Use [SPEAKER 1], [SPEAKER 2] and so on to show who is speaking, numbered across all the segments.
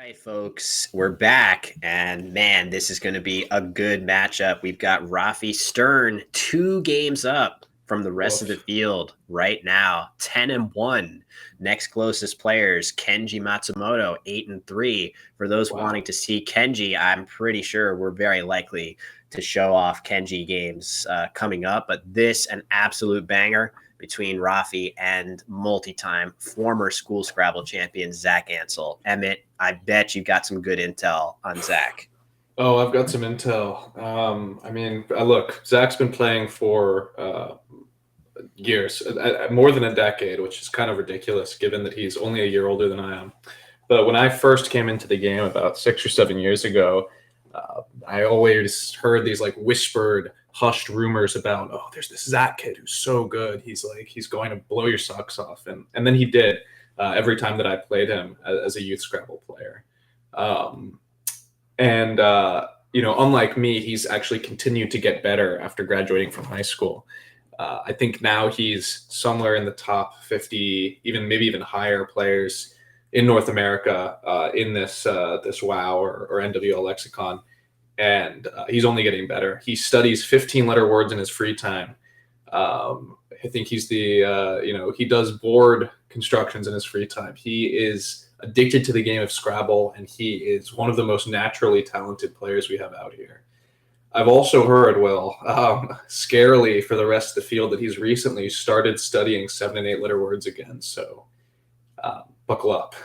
[SPEAKER 1] Right, folks, we're back, and man, this is going to be a good matchup. We've got Rafi Stern 2 games up from the rest of the
[SPEAKER 2] Woof.
[SPEAKER 1] field right now, 10-1. Next closest players, Kenji Matsumoto, 8-3. For those wanting
[SPEAKER 2] Wow.
[SPEAKER 1] to see Kenji, I'm pretty sure we're very likely to show off Kenji games coming up, but this an absolute banger between Rafi and multi-time former school Scrabble champion Zach Ansell. Emmett, I bet you got some good intel on Zach.
[SPEAKER 2] Oh, I've got some intel. Look, Zach's been playing for years, more than a decade, which is kind of ridiculous given that he's only a year older than I am. But when I first came into the game about 6 or 7 years ago, I always heard these like whispered, hushed rumors about, oh, there's this Zach kid who's so good. He's going to blow your socks off, and then he did every time that I played him as a youth Scrabble player. Um, and unlike me, he's actually continued to get better after graduating from high school. I think now he's somewhere in the top 50, maybe even higher players in North America in this WoW or NWL lexicon, and he's only getting better. He studies 15-letter words in his free time. I think he's he does board constructions in his free time. He is addicted to the game of Scrabble, and he is one of the most naturally talented players we have out here. I've also heard, scarily for the rest of the field, that he's recently started studying 7 and 8 letter words again. So buckle up.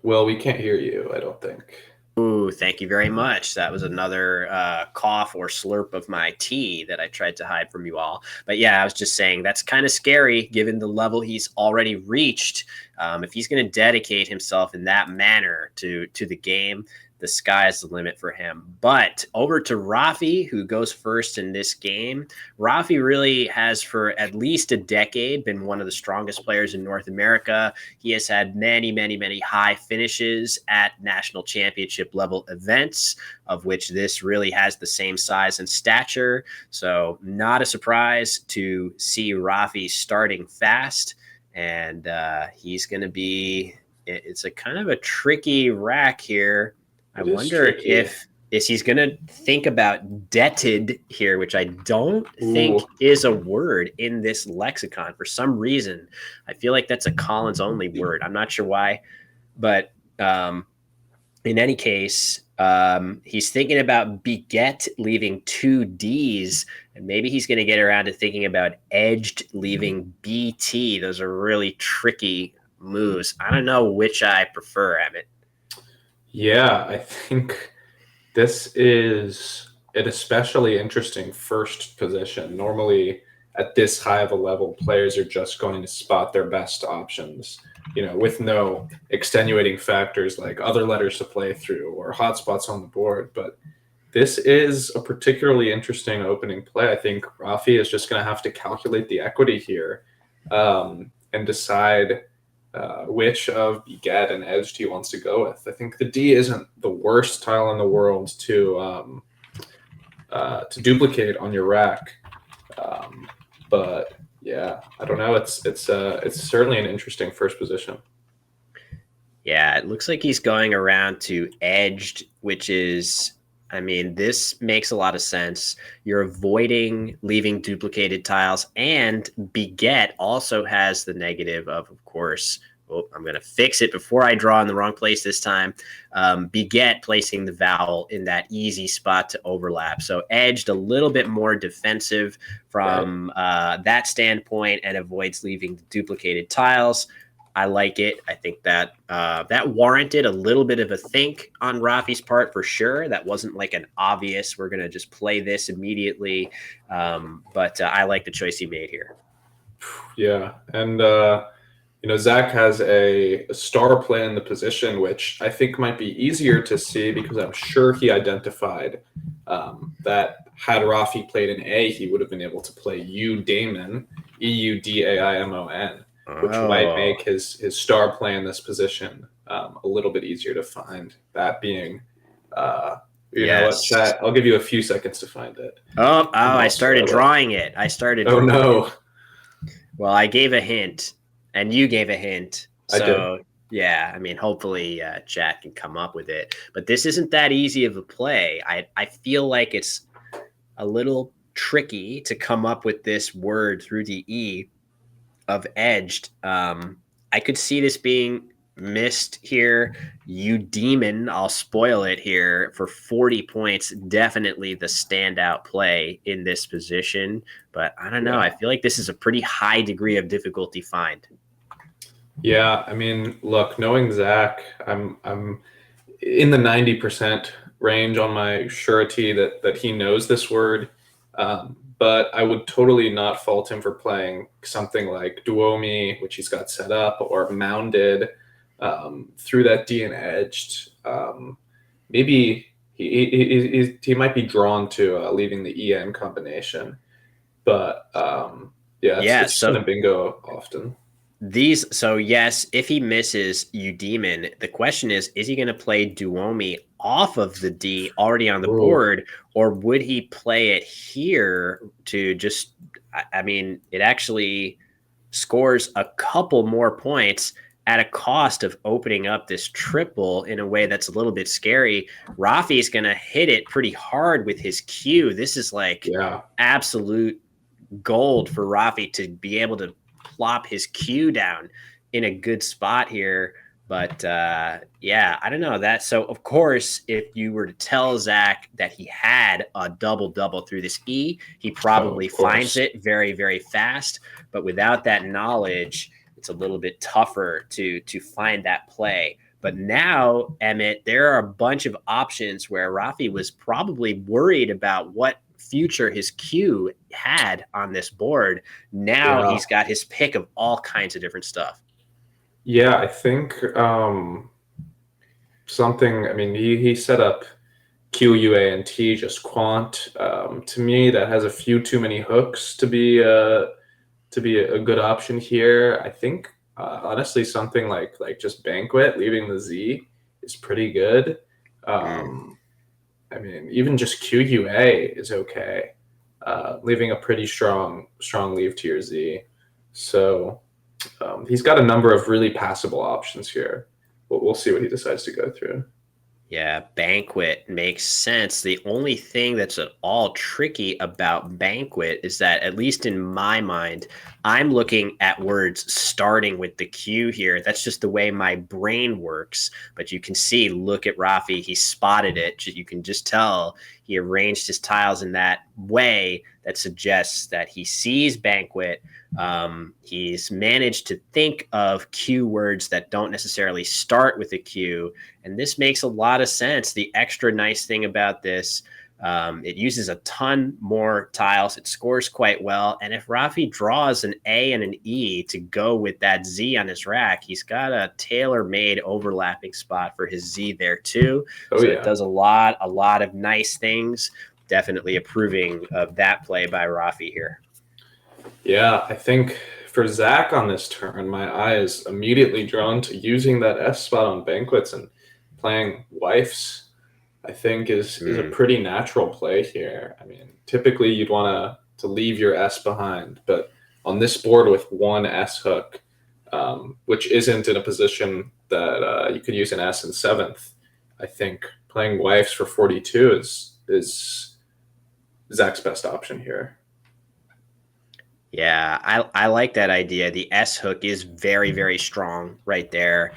[SPEAKER 2] Well, we can't hear you, I don't think.
[SPEAKER 1] Ooh, thank you very much. That was another cough or slurp of my tea that I tried to hide from you all. But yeah, I was just saying that's kind of scary given the level he's already reached. If he's going to dedicate himself in that manner to the game, the sky's the limit for him. But over to Rafi, who goes first in this game. Rafi really has, for at least a decade, been one of the strongest players in North America. He has had many, many, many high finishes at national championship level events, of which this really has the same size and stature. So not a surprise to see Rafi starting fast. And he's going to be, it's a kind of a tricky rack here. I
[SPEAKER 2] It is
[SPEAKER 1] wonder
[SPEAKER 2] tricky.
[SPEAKER 1] if he's going to think about debted here, which I don't think
[SPEAKER 2] Ooh.
[SPEAKER 1] is a word in this lexicon for some reason. I feel like that's a Collins only word. I'm not sure why, but in any case, he's thinking about beget leaving 2 D's, and maybe he's going to get around to thinking about edged leaving BT. Those are really tricky moves. I don't know which I prefer, Emmett.
[SPEAKER 2] Yeah, I think this is an especially interesting first position. Normally, at this high of a level, players are just going to spot their best options, with no extenuating factors like other letters to play through or hotspots on the board. But this is a particularly interesting opening play. I think Rafi is just going to have to calculate the equity here and decide which of beget and edged he wants to go with. I think the D isn't the worst tile in the world to duplicate on your rack, but yeah, I don't know. It's certainly an interesting first position.
[SPEAKER 1] Yeah, it looks like he's going around to edged, which is, I mean, this makes a lot of sense. You're avoiding leaving duplicated tiles, and beget also has the negative of course, oh, I'm going to fix it before I draw in the wrong place this time. Beget placing the vowel in that easy spot to overlap. So edged a little bit more defensive from that standpoint and avoids leaving duplicated tiles. I like it. I think that that warranted a little bit of a think on Rafi's part for sure. That wasn't like an obvious, we're going to just play this immediately. But I like the choice he made here.
[SPEAKER 2] Yeah, and Zach has a star play in the position, which I think might be easier to see because I'm sure he identified that had Rafi played an A, he would have been able to play Eudaimon, Eudaimon, which might
[SPEAKER 1] Oh,
[SPEAKER 2] make his star play in this position a little bit easier to find. That being, you know what,
[SPEAKER 1] yes.
[SPEAKER 2] chat? I'll give you a few seconds to find it.
[SPEAKER 1] Oh,
[SPEAKER 2] I'm
[SPEAKER 1] I
[SPEAKER 2] also
[SPEAKER 1] started drawing it. I started
[SPEAKER 2] Oh
[SPEAKER 1] drawing it.
[SPEAKER 2] no!
[SPEAKER 1] Well, I gave a hint, and you gave a hint.
[SPEAKER 2] I did.
[SPEAKER 1] So, yeah, I mean, hopefully Jack can come up with it. But this isn't that easy of a play. I feel like it's a little tricky to come up with this word through the E of edged. I could see this being missed here. You demon, I'll spoil it here for 40 points. Definitely the standout play in this position. But I don't know.
[SPEAKER 2] Yeah.
[SPEAKER 1] I feel like this is a pretty high degree of difficulty find.
[SPEAKER 2] Yeah, I mean, look, knowing Zach, I'm in the 90% range on my surety that he knows this word. But I would totally not fault him for playing something like Duomi, which he's got set up, or Mounded through that D and edged. Maybe he might be drawn to leaving the EN combination. But yeah,
[SPEAKER 1] Yeah,
[SPEAKER 2] it's been
[SPEAKER 1] so
[SPEAKER 2] a bingo often.
[SPEAKER 1] yes, if he misses Eudemon, the question is he going to play Duomi off of the D already on the
[SPEAKER 2] Ooh,
[SPEAKER 1] board, or would he play it here to just, I mean, it actually scores a couple more points at a cost of opening up this triple in a way that's a little bit scary. Rafi's going to hit it pretty hard with his Q. This is like
[SPEAKER 2] yeah.
[SPEAKER 1] absolute gold for Rafi to be able to plop his Q down in a good spot here. But yeah, I don't know that. So of course, if you were to tell Zach that he had a double double through this E, he
[SPEAKER 2] Oh,
[SPEAKER 1] probably
[SPEAKER 2] of
[SPEAKER 1] finds
[SPEAKER 2] course.
[SPEAKER 1] it very very fast. But without that knowledge, it's a little bit tougher to find that play. But now, Emmett, there are a bunch of options where Rafi was probably worried about what future his Q had on this board. Now
[SPEAKER 2] Yeah.
[SPEAKER 1] he's got his pick of all kinds of different stuff.
[SPEAKER 2] Yeah, I think something, I mean, he set up QUANT, just quant. To me, that has a few too many hooks to be a good option here. I think honestly, something like just banquet, leaving the Z is pretty good.
[SPEAKER 1] Mm.
[SPEAKER 2] Um, I mean, even just QUA is okay. Leaving a pretty strong leave to your Z. So he's got a number of really passable options here. We'll see what he decides to go through.
[SPEAKER 1] Yeah, banquet makes sense. The only thing that's at all tricky about banquet is that, at least in my mind, I'm looking at words starting with the Q here. That's just the way my brain works. But you can see, look at Rafi. He spotted it. You can just tell he arranged his tiles in that way that suggests that he sees banquet. He's managed to think of Q words that don't necessarily start with a Q, and this makes a lot of sense. The extra nice thing about this, it uses a ton more tiles. It scores quite well. And if Rafi draws an A and an E to go with that Z on his rack, he's got a tailor-made overlapping spot for his Z there too.
[SPEAKER 2] Oh
[SPEAKER 1] So it
[SPEAKER 2] yeah,
[SPEAKER 1] does a lot of nice things. Definitely approving of that play by Rafi here.
[SPEAKER 2] yeah. I think for Zach on this turn, my eye is immediately drawn to using that S spot on banquets and playing wifes. I think is a
[SPEAKER 1] Mm.
[SPEAKER 2] pretty natural play here. I mean, typically you'd want to leave your S behind, but on this board with one S hook, which isn't in a position that you could use an S in seventh, I think playing wifes for 42 is Zach's best option here.
[SPEAKER 1] Yeah, I like that idea. The S hook is very, very strong right there.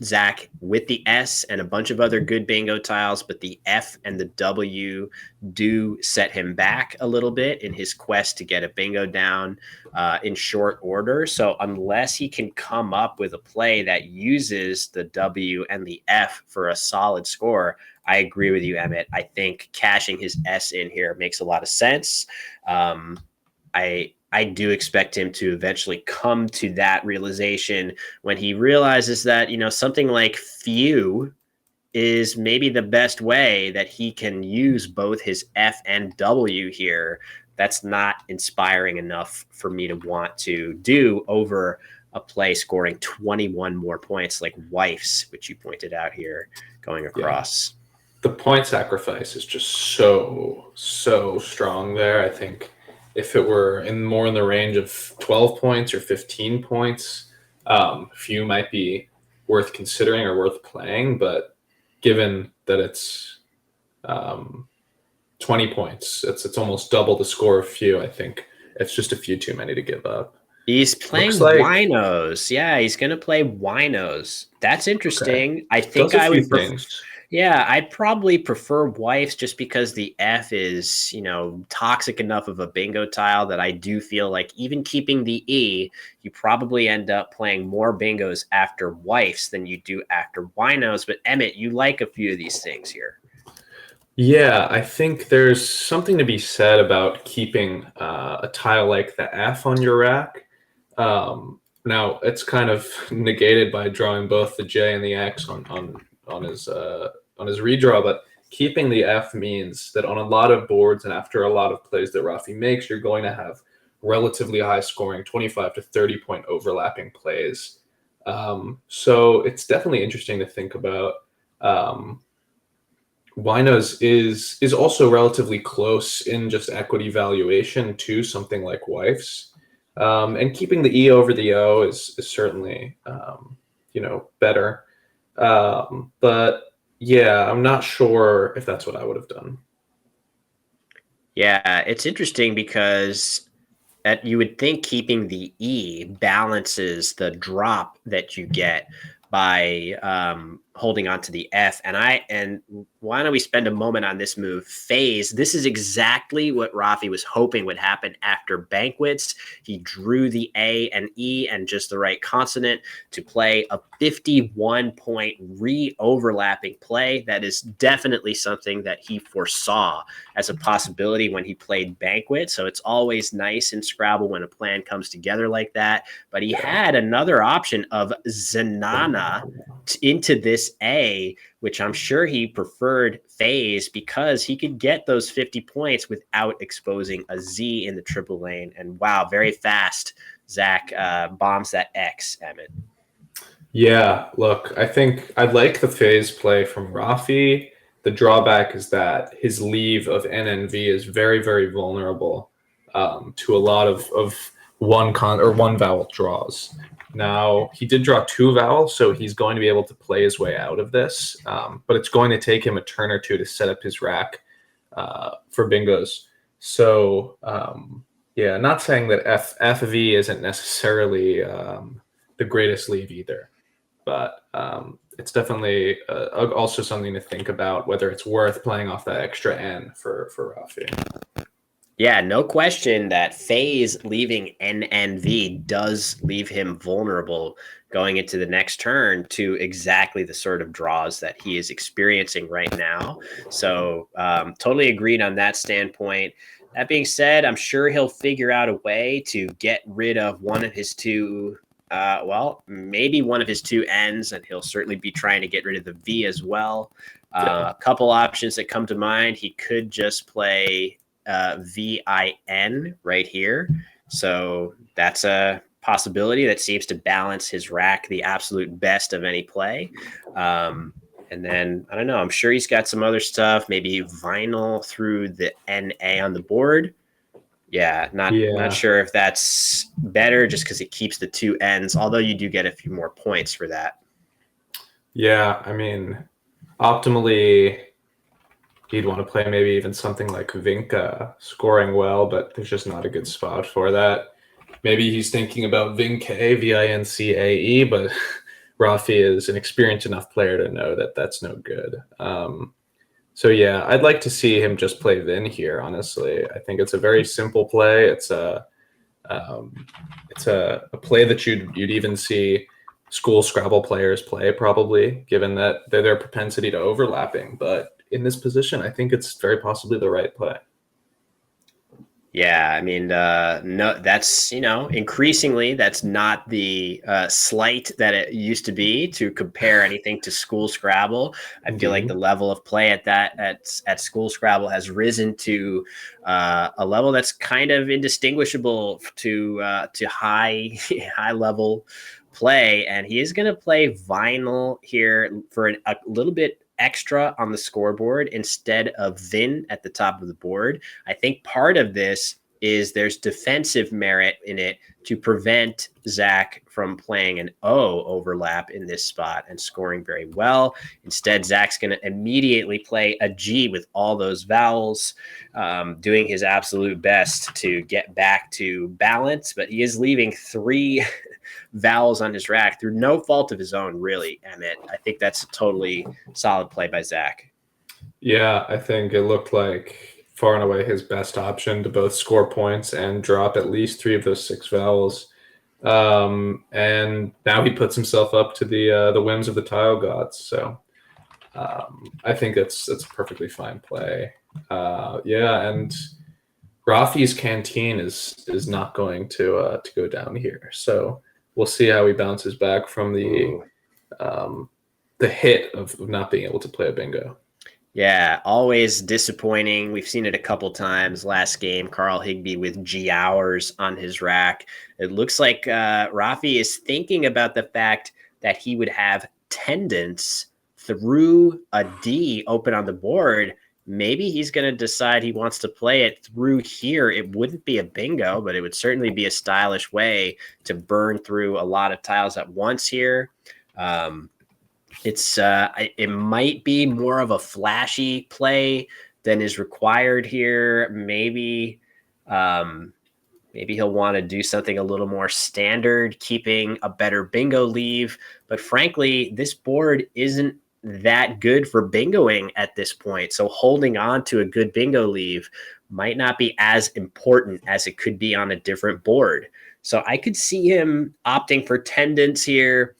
[SPEAKER 1] Zach with the S and a bunch of other good bingo tiles, but the F and the W do set him back a little bit in his quest to get a bingo down in short order. So unless he can come up with a play that uses the W and the F for a solid score, I agree with you, Emmett. I think cashing his S in here makes a lot of sense. I do expect him to eventually come to that realization when he realizes that, something like few is maybe the best way that he can use both his F and W here. That's not inspiring enough for me to want to do over a play scoring 21 more points like wife's, which you pointed out here going
[SPEAKER 2] Yeah.
[SPEAKER 1] across.
[SPEAKER 2] The point sacrifice is just so strong there. I think if it were more in the range of 12 points or 15 points, few might be worth considering or worth playing. But given that it's 20 points, it's almost double the score of few. I think it's just a few too many to give up.
[SPEAKER 1] He's
[SPEAKER 2] Looks
[SPEAKER 1] playing
[SPEAKER 2] like
[SPEAKER 1] winos. Yeah, he's going to play winos. That's
[SPEAKER 2] okay.
[SPEAKER 1] interesting. I think
[SPEAKER 2] Does a
[SPEAKER 1] I
[SPEAKER 2] few
[SPEAKER 1] would
[SPEAKER 2] things.
[SPEAKER 1] yeah, I'd probably prefer wifes just because the F is, toxic enough of a bingo tile that I do feel like even keeping the E, you probably end up playing more bingos after wifes than you do after winos. But Emmett, you like a few of these things here.
[SPEAKER 2] Yeah, I think there's something to be said about keeping a tile like the F on your rack. Now it's kind of negated by drawing both the J and the X on his redraw, but keeping the F means that on a lot of boards and after a lot of plays that Rafi makes, you're going to have relatively high scoring, 25 to 30 point overlapping plays. So it's definitely interesting to think about. Um, Winos is also relatively close in just equity valuation to something like Wife's, and keeping the E over the O is certainly better. But yeah, I'm not sure if that's what I would have done.
[SPEAKER 1] Yeah, it's interesting because you would think keeping the E balances the drop that you get by holding on to the F. And why don't we spend a moment on this move? Phase. This is exactly what Rafi was hoping would happen after banquets. He drew the A and E and just the right consonant to play a 51-point re-overlapping play. That is definitely something that he foresaw as a possibility when he played banquet. So it's always nice in Scrabble when a plan comes together like that. But he
[SPEAKER 2] Yeah.
[SPEAKER 1] had another option of Zanana into this A, which I'm sure he preferred phase because he could get those 50 points without exposing a Z in the triple lane. And wow, very fast. Zach bombs that X, Emmett.
[SPEAKER 2] Yeah, look, I think I like the phase play from Rafi. The drawback is that his leave of NNV is very, very vulnerable to a lot of one vowel draws. Now he did draw two vowels, so he's going to be able to play his way out of this, but it's going to take him a turn or two to set up his rack for bingos. So yeah, not saying that FV isn't necessarily the greatest leave either, but it's definitely also something to think about whether it's worth playing off that extra N for Rafi.
[SPEAKER 1] Yeah, no question that phase leaving NNV does leave him vulnerable going into the next turn to exactly the sort of draws that he is experiencing right now. So, totally agreed on that standpoint. That being said, I'm sure he'll figure out a way to get rid of one of his two. Maybe one of his two ends, and he'll certainly be trying to get rid of the V as well.
[SPEAKER 2] Yeah.
[SPEAKER 1] A couple options that come to mind. He could just play VIN right here. So that's a possibility that seems to balance his rack the absolute best of any play. And then I don't know. I'm sure he's got some other stuff. Maybe vinyl through the NA on the board. Yeah, not
[SPEAKER 2] Yeah.
[SPEAKER 1] sure if that's better just because it keeps the two ends. Although you do get a few more points for that.
[SPEAKER 2] Yeah. I mean, optimally, he'd want to play maybe even something like Vinca scoring well, but there's just not a good spot for that. Maybe he's thinking about Vincae, Vincae, but Rafi is an experienced enough player to know that that's no good. So yeah, I'd like to see him just play Vin here. Honestly, I think it's a very simple play. Um, it's a play that you'd even see school Scrabble players play probably, given that their propensity to overlapping. But in this position, I think it's very possibly the right play.
[SPEAKER 1] Yeah, I mean, no, that's increasingly that's not the slight that it used to be to compare anything to school Scrabble. I feel like the
[SPEAKER 2] Indeed.
[SPEAKER 1] level of play at school Scrabble has risen to a level that's kind of indistinguishable to high high level play, and he is going to play vinyl here for a little bit extra on the scoreboard instead of Vin at the top of the board. I think part of this is there's defensive merit in it to prevent Zach from playing an O overlap in this spot and scoring very well. Instead, Zach's going to immediately play a G with all those vowels, doing his absolute best to get back to balance, but he is leaving 3 vowels on his rack through no fault of his own, really, Emmett. I think that's a totally solid play by Zach.
[SPEAKER 2] Yeah, I think it looked like far and away his best option to both score points and drop at least 3 of those 6 vowels. And now he puts himself up to the whims of the tile gods. So I think that's a perfectly fine play. Yeah, and Rafi's canteen is not going to go down here. So we'll see how he bounces back from the hit of not being able to play a bingo.
[SPEAKER 1] Yeah, always disappointing. We've seen it a couple times. Last game, Carl Higbee with G hours on his rack. It looks like Rafi is thinking about the fact that he would have tendons through a D open on the board. Maybe he's going to decide he wants to play it through here. It wouldn't be a bingo, but it would certainly be a stylish way to burn through a lot of tiles at once here. It might be more of a flashy play than is required here. Maybe he'll want to do something a little more standard, keeping a better bingo leave. But frankly, this board isn't that good for bingoing at this point. So holding on to a good bingo leave might not be as important as it could be on a different board. So I could see him opting for tendons here.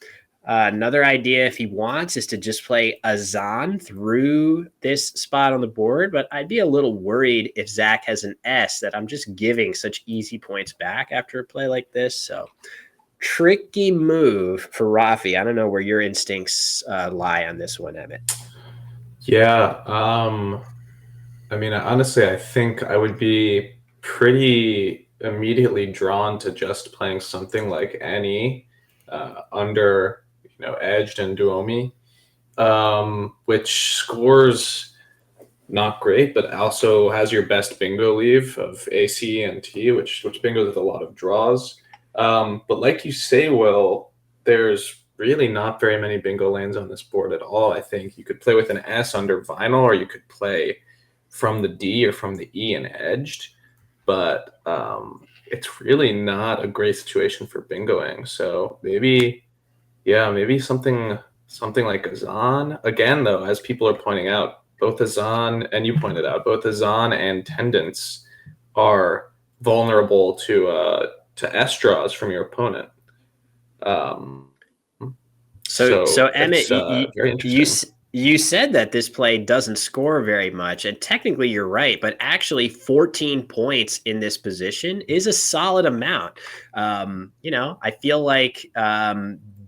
[SPEAKER 1] Another idea, if he wants, is to just play Azan through this spot on the board, but I'd be a little worried if Zach has an S that I'm just giving such easy points back after a play like this. So tricky move for Rafi. I don't know where your instincts lie on this one, Emmett.
[SPEAKER 2] Yeah, I mean, honestly, I think I would be pretty immediately drawn to just playing something like Annie under edged and duomi, which scores not great, but also has your best bingo leave of AC and T, which bingos with a lot of draws. But like you say, Will, there's really not very many bingo lanes on this board at all. I think you could play with an S under vinyl, or you could play from the D or from the E and edged, but it's really not a great situation for bingoing. So maybe something like Azan. Again, though, as people are pointing out, both Azan, and you pointed out, both Azan and Tendence are vulnerable to S draws from your opponent.
[SPEAKER 1] So Emmett,
[SPEAKER 2] very interesting.
[SPEAKER 1] You said that this play doesn't score very much, and technically you're right, but actually 14 points in this position is a solid amount. I feel like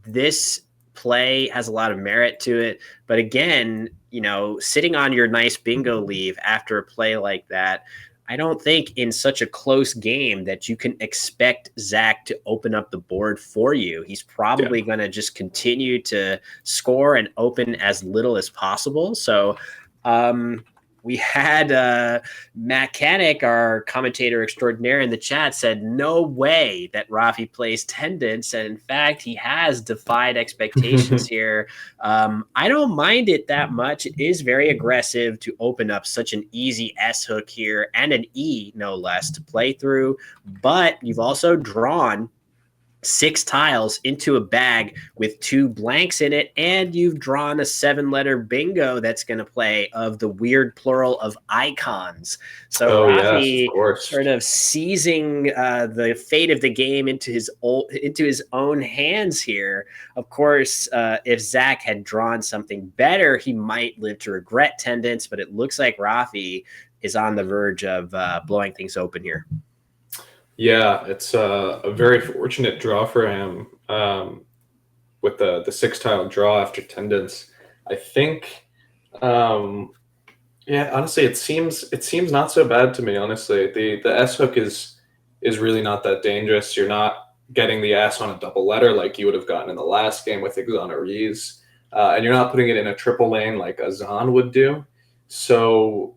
[SPEAKER 1] this play has a lot of merit to it, but again, sitting on your nice bingo leave after a play like that, I don't think in such a close game that you can expect Zach to open up the board for you. He's probably going to just continue to score and open as little as possible. So we had Matt Kanik, our commentator extraordinaire in the chat, said no way that Rafi plays Tendence. And in fact, he has defied expectations here. I don't mind it that much. It is very aggressive to open up such an easy S hook here and an E, no less, to play through. But you've also drawn 6 tiles into a bag with 2 blanks in it, and you've drawn a 7-letter bingo that's going to play of the weird plural of icons. So Rafi sort of seizing the fate of the game into his own hands here. Of course, if Zach had drawn something better, he might live to regret Tendence, but it looks like Rafi is on the verge of blowing things open here.
[SPEAKER 2] Yeah, it's a very fortunate draw for him with the 6-tile draw after Tendence. I think, honestly, it seems not so bad to me. Honestly, the S hook is really not that dangerous. You're not getting the S on a double letter like you would have gotten in the last game with Exonerees, and you're not putting it in a triple lane like Azan would do. So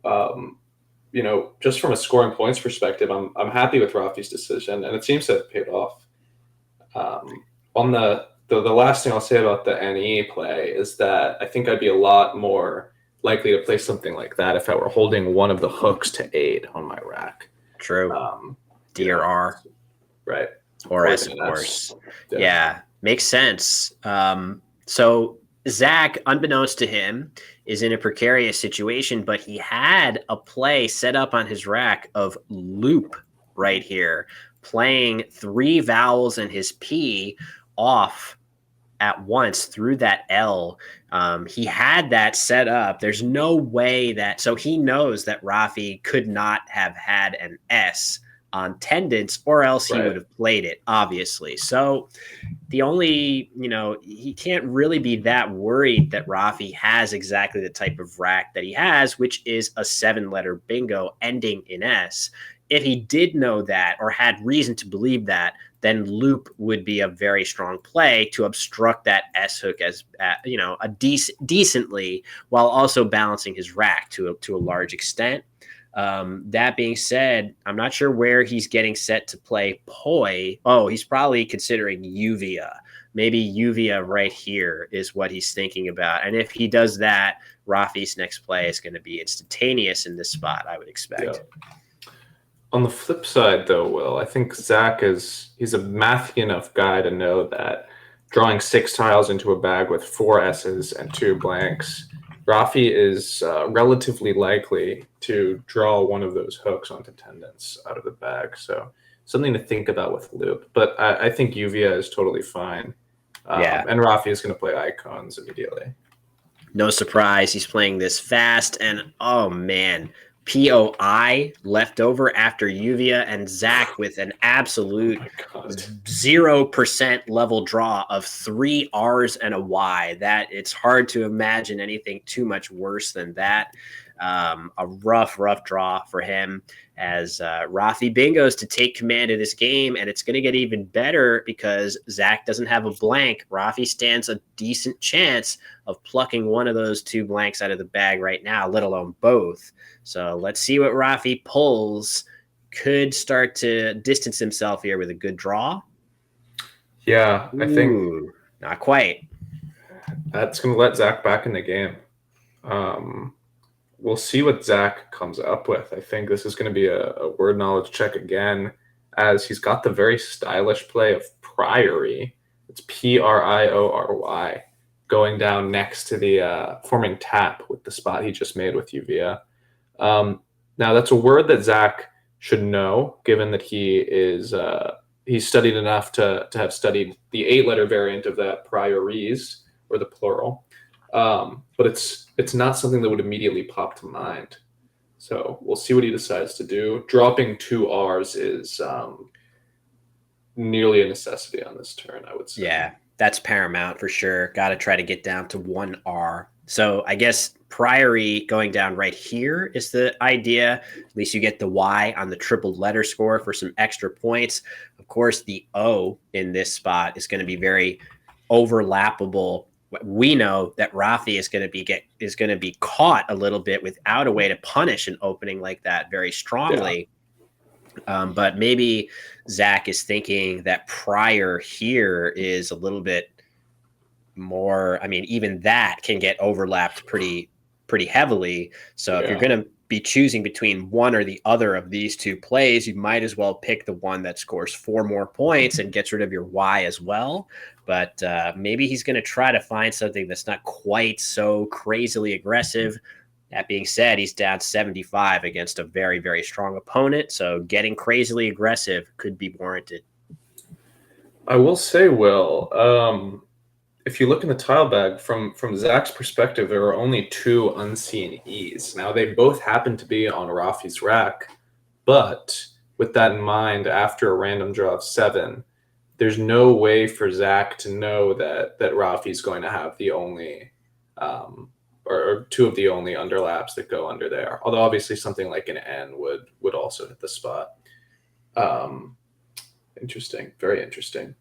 [SPEAKER 2] just from a scoring points perspective, I'm happy with Rafi's decision, and it seems to have paid off. On the last thing I'll say about the NE play is that I think I'd be a lot more likely to play something like that if I were holding one of the hooks to 8 on my rack.
[SPEAKER 1] True.
[SPEAKER 2] Um,
[SPEAKER 1] D or R.
[SPEAKER 2] Right.
[SPEAKER 1] Or S, of course. Yeah, makes sense. So Zach, unbeknownst to him, is in a precarious situation, but he had a play set up on his rack of loop right here, playing 3 vowels and his P off at once through that L. He had that set up. There's no way that, so he knows that Rafi could not have had an S on tendons, or else he would have played it, obviously. So the only, he can't really be that worried that Rafi has exactly the type of rack that he has, which is a 7-letter bingo ending in S. If he did know that or had reason to believe that, then loop would be a very strong play to obstruct that S hook as a decently, while also balancing his rack to a large extent. That being said, I'm not sure where he's getting set to play poi. Oh, he's probably considering Uvia. Maybe Uvia right here is what he's thinking about. And if he does that, Rafi's next play is going to be instantaneous in this spot, I would expect.
[SPEAKER 2] Yeah. On the flip side, though, Will, I think Zach he's a mathy enough guy to know that drawing 6 tiles into a bag with 4 S's and 2 blanks, Rafi is relatively likely to draw one of those hooks onto tendons out of the bag. So something to think about with loop. But I think Uvia is totally fine. And Rafi is going to play icons immediately.
[SPEAKER 1] No surprise. He's playing this fast. And, oh, man, POI left over after Uvia, and Zach with an absolute 0% level draw of 3 R's and a Y. That it's hard to imagine anything too much worse than that. A rough draw for him as Rafi bingos to take command of this game, and it's going to get even better because Zach doesn't have a blank. Rafi stands a decent chance of plucking one of those 2 blanks out of the bag right now, let alone both. So let's see what Rafi pulls. Could start to distance himself here with a good draw.
[SPEAKER 2] Yeah, I think
[SPEAKER 1] not quite.
[SPEAKER 2] That's going to let Zach back in the game. We'll see what Zach comes up with. I think this is going to be a word knowledge check again, as he's got the very stylish play of Priory. It's Priory, going down next to the forming tap with the spot he just made with Uvia. Now, that's a word that Zach should know, given that he's studied enough to have studied the 8-letter variant of that, Priories, or the plural. But it's not something that would immediately pop to mind. So we'll see what he decides to do. Dropping 2 R's is nearly a necessity on this turn, I would say.
[SPEAKER 1] Yeah, that's paramount for sure. Got to try to get down to 1 R. So I guess Priory going down right here is the idea. At least you get the Y on the triple letter score for some extra points. Of course, the O in this spot is going to be very overlappable. We know that Rafi is going to be caught a little bit without a way to punish an opening like that very strongly. Yeah. But maybe Zach is thinking that prior here is a little bit more. I mean, even that can get overlapped pretty heavily. So if you're going to be choosing between one or the other of these 2 plays, you might as well pick the one that scores 4 more points and gets rid of your Y as well. But maybe he's going to try to find something that's not quite so crazily aggressive. That being said, he's down 75 against a very, very strong opponent. So getting crazily aggressive could be warranted.
[SPEAKER 2] I will say, Will, if you look in the tile bag, from Zach's perspective, there are only 2 unseen E's. Now, they both happen to be on Rafi's rack, but with that in mind, after a random draw of 7, there's no way for Zach to know that Rafi's going to have the only, or 2 of the only underlaps that go under there. Although obviously something like an N would also hit the spot. Interesting, very interesting.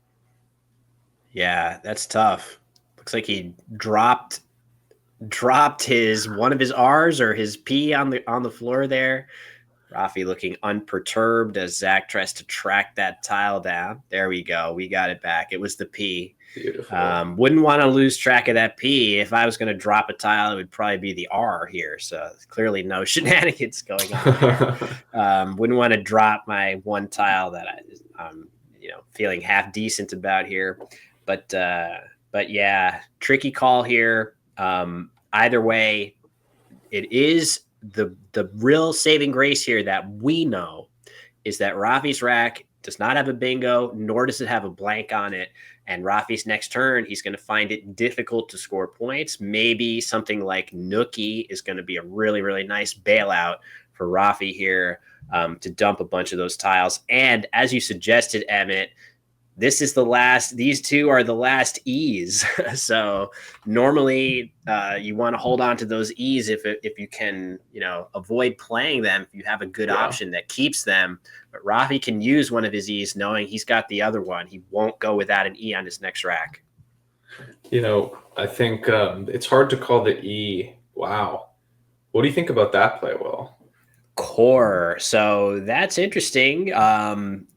[SPEAKER 1] Yeah, that's tough. Looks like he dropped his one of his R's or his P on the floor there. Rafi looking unperturbed as Zach tries to track that tile down. There we go. We got it back. It was the P.
[SPEAKER 2] Beautiful.
[SPEAKER 1] Wouldn't want to lose track of that P. If I was going to drop a tile, it would probably be the R here. So clearly no shenanigans going on here. Wouldn't want to drop my one tile that I'm feeling half decent about here. But yeah, tricky call here. Either way, it is the real saving grace here that we know is that Rafi's rack does not have a bingo, nor does it have a blank on it. And Rafi's next turn, he's going to find it difficult to score points. Maybe something like Nookie is going to be a really, really nice bailout for Rafi here to dump a bunch of those tiles. And as you suggested, Emmett, these two are the last E's. So normally you want to hold on to those E's if you can, avoid playing them, if you have a good option that keeps them. But Rafi can use one of his E's knowing he's got the other one. He won't go without an E on his next rack.
[SPEAKER 2] I think it's hard to call the E. Wow. What do you think about that play, Will?
[SPEAKER 1] Core. So that's interesting.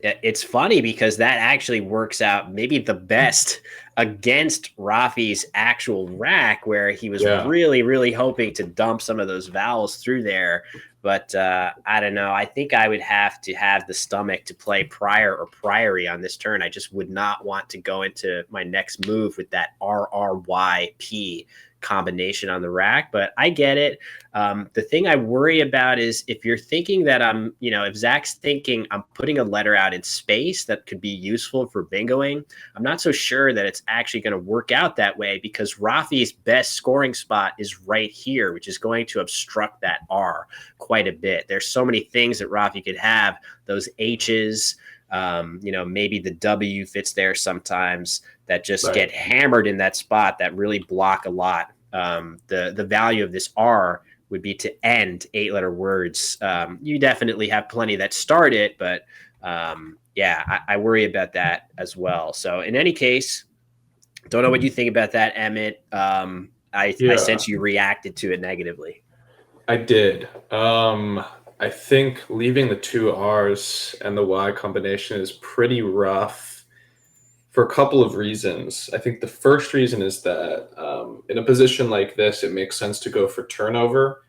[SPEAKER 1] It's funny because that actually works out maybe the best against Rafi's actual rack, where he was really, really hoping to dump some of those vowels through there. But I don't know. I think I would have to have the stomach to play prior or priory on this turn. I just would not want to go into my next move with that RRYP combination on the rack, but I get it. The thing I worry about is if you're thinking that if Zach's thinking I'm putting a letter out in space that could be useful for bingoing, I'm not so sure that it's actually going to work out that way, because Rafi's best scoring spot is right here, which is going to obstruct that R quite a bit. There's so many things that Rafi could have, those H's, maybe the W fits there sometimes, that just get hammered in that spot that really block a lot. The value of this R would be to end 8-letter words. You definitely have plenty that start it, but I worry about that as well. So in any case, don't know what you think about that, Emmett. I sense you reacted to it negatively.
[SPEAKER 2] I did. I think leaving the two R's and the Y combination is pretty rough for a couple of reasons. I think the first reason is that in a position like this, it makes sense to go for turnover,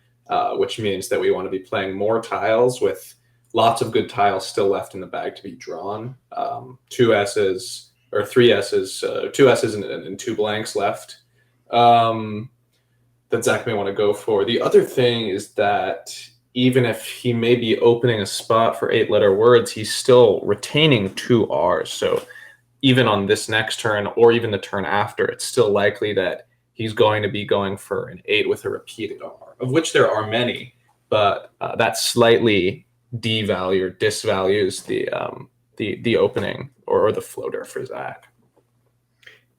[SPEAKER 2] which means that we want to be playing more tiles with lots of good tiles still left in the bag to be drawn. Two S's or three S's, two S's and two blanks left that Zach may want to go for. The other thing is that even if he may be opening a spot for 8-letter words, he's still retaining two R's. So even on this next turn or even the turn after, it's still likely that he's going to be going for an 8 with a repeated R, of which there are many, but that slightly disvalues the opening or the floater for Zach.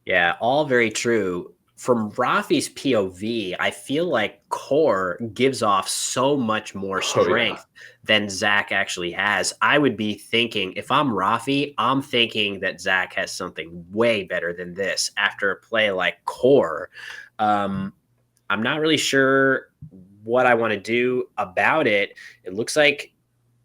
[SPEAKER 1] Yeah, all very true. From Rafi's POV, I feel like core gives off so much more strength than Zach actually has. I would be thinking, if I'm Rafi, I'm thinking that Zach has something way better than this after a play like core. I'm not really sure what I want to do about it. It looks like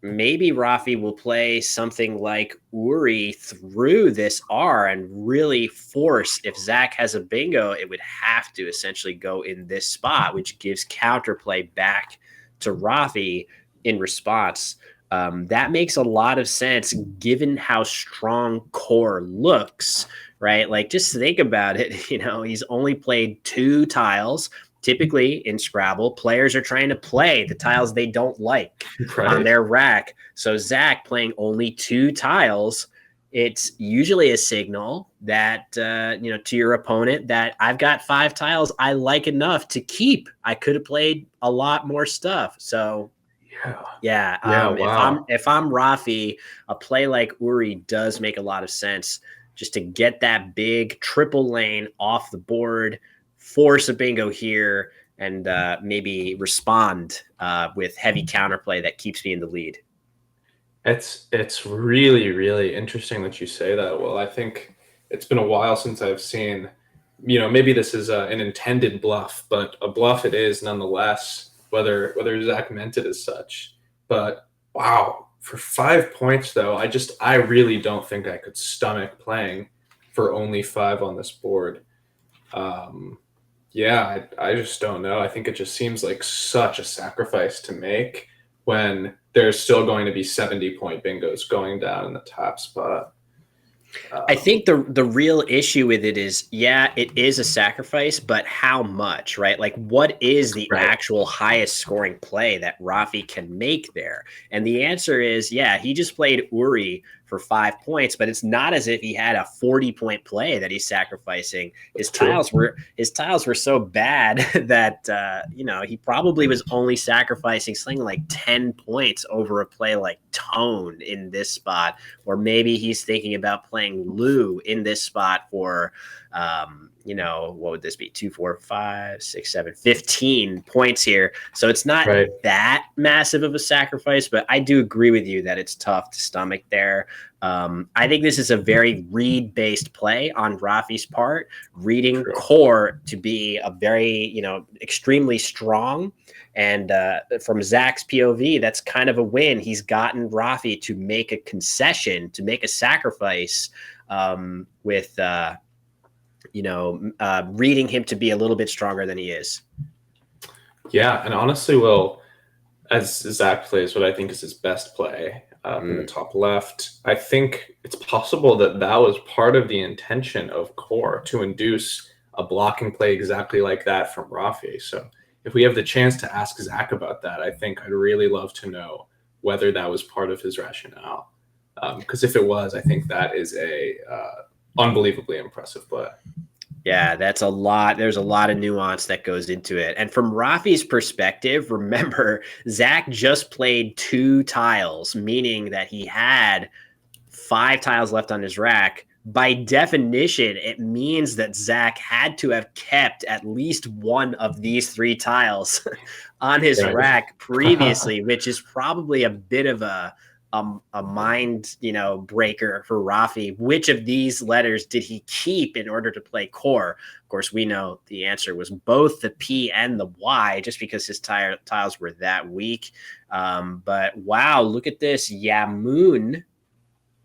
[SPEAKER 1] maybe Rafi will play something like Uri through this R and really force, if Zach has a bingo, it would have to essentially go in this spot, which gives counterplay back to Rafi in response. That makes a lot of sense given how strong core looks, right? Like, just think about it. He's only played 2 tiles. Typically in Scrabble, players are trying to play the tiles they don't like on their rack. So Zach playing only 2 tiles, it's usually a signal that, to your opponent, that I've got 5 tiles I like enough to keep. I could have played a lot more stuff. So
[SPEAKER 2] wow.
[SPEAKER 1] If I'm Rafi, a play like Uri does make a lot of sense, just to get that big triple lane off the board, force a bingo here, and maybe respond with heavy counterplay that keeps me in the lead.
[SPEAKER 2] It's really, really interesting that you say that. Well, I think it's been a while since I've seen, maybe this is an intended bluff, but a bluff it is nonetheless, whether Zach meant it as such. But Wow. For 5 points, though, I really don't think I could stomach playing for only 5 on this board. Um, yeah, I just don't know. I think it just seems like such a sacrifice to make when there's still going to be 70-point bingos going down in the top spot.
[SPEAKER 1] I
[SPEAKER 2] Um,
[SPEAKER 1] think the real issue with it is, yeah, it is a sacrifice, but how much, right? Like, what is the
[SPEAKER 2] right.
[SPEAKER 1] actual highest scoring play that Rafi can make there? And the answer is, yeah, he just played Uri for 5 points, but it's not as if he had a 40-point play that he's sacrificing.
[SPEAKER 2] That's true.
[SPEAKER 1] His tiles were so bad that he probably was only sacrificing something like 10 points over a play like Tone in this spot, or maybe he's thinking about playing Lou in this spot for, what would this be? 2, 4, 5, 6, 7, 15 points here. So it's not
[SPEAKER 2] Right.
[SPEAKER 1] that massive of a sacrifice, but I do agree with you that it's tough to stomach there. I think this is a very read-based play on Rafi's part, reading
[SPEAKER 2] True.
[SPEAKER 1] core to be a very, extremely strong. And from Zach's POV, that's kind of a win. He's gotten Rafi to make a concession, to make a sacrifice with, reading him to be a little bit stronger than he is.
[SPEAKER 2] Yeah, and honestly, Will, as Zach plays what I think is his best play in the top left, I think it's possible that that was part of the intention of Core to induce a blocking play exactly like that from Rafi. So if we have the chance to ask Zach about that, I think I'd really love to know whether that was part of his rationale. Because if it was, I think that is a unbelievably impressive play.
[SPEAKER 1] Yeah, that's a lot. There's a lot of nuance that goes into it. And from Rafi's perspective, remember, Zach just played 2 tiles, meaning that he had 5 tiles left on his rack. By definition, it means that Zach had to have kept at least one of these 3 tiles on his
[SPEAKER 2] Right.
[SPEAKER 1] rack previously, which is probably a bit of a mind breaker for Rafi. Which of these letters did he keep in order to play core? Of course, we know the answer was both the P and the Y, just because his tiles were that weak. But wow, look at this. Yamoon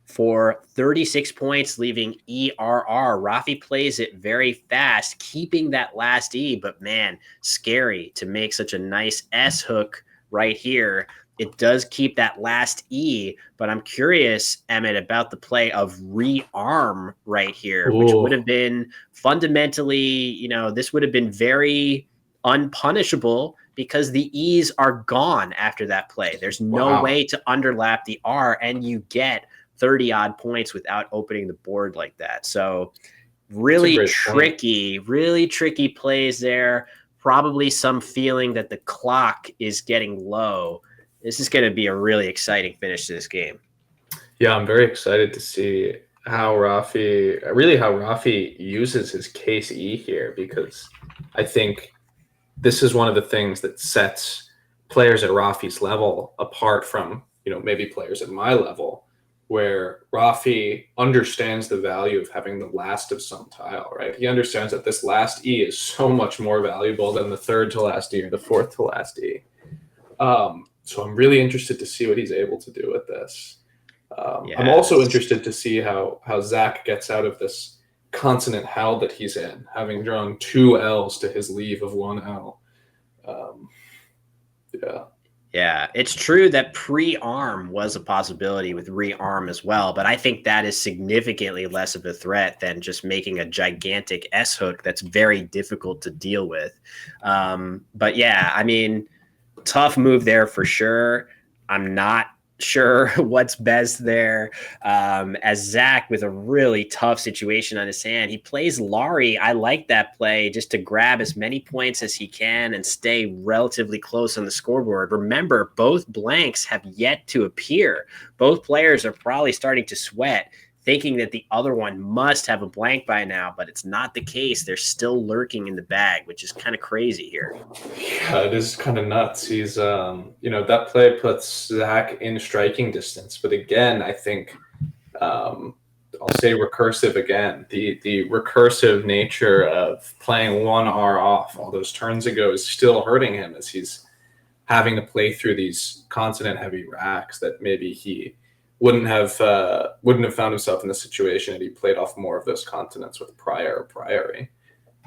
[SPEAKER 1] for 36 points, leaving ERR. Rafi plays it very fast, keeping that last E, but man, scary to make such a nice S hook right here. It does keep that last E, but I'm curious, Emmett, about the play of rearm right here, which would
[SPEAKER 2] Ooh,
[SPEAKER 1] have been fundamentally, this would have been very unpunishable because the E's are gone after that play. There's no
[SPEAKER 2] wow.
[SPEAKER 1] way to underlap the R, and you get 30 odd points without opening the board like that. So
[SPEAKER 2] That's a great point.
[SPEAKER 1] really tricky plays there. Probably some feeling that the clock is getting low. This is going to be a really exciting finish to this game.
[SPEAKER 2] Yeah, I'm very excited to see how Rafi uses his case E here, because I think this is one of the things that sets players at Rafi's level apart from, maybe players at my level, where Rafi understands the value of having the last of some tile, right? He understands that this last E is so much more valuable than the third to last E or the fourth to last E. So I'm really interested to see what he's able to do with this. I'm also
[SPEAKER 1] Yes.
[SPEAKER 2] interested to see how Zach gets out of this consonant hell that he's in, having drawn 2 L's to his leave of 1 L. Um, yeah.
[SPEAKER 1] Yeah, it's true that pre-arm was a possibility with rearm as well, but I think that is significantly less of a threat than just making a gigantic S hook that's very difficult to deal with. But yeah, I mean, tough move there for sure. I'm not sure what's best there. As Zach with a really tough situation on his hand, he plays Laurie. I like that play just to grab as many points as he can and stay relatively close on the scoreboard. Remember, both blanks have yet to appear. Both players are probably starting to sweat, thinking that the other one must have a blank by now, but it's not the case. They're still lurking in the bag, which is kind of crazy here.
[SPEAKER 2] Yeah, it is kind of nuts. He's, that play puts Zach in striking distance. But again, I think I'll say recursive again. The recursive nature of playing 1 R off all those turns ago is still hurting him as he's having to play through these consonant heavy racks that maybe he wouldn't have found himself in the situation had he played off more of those consonants with prior or priory.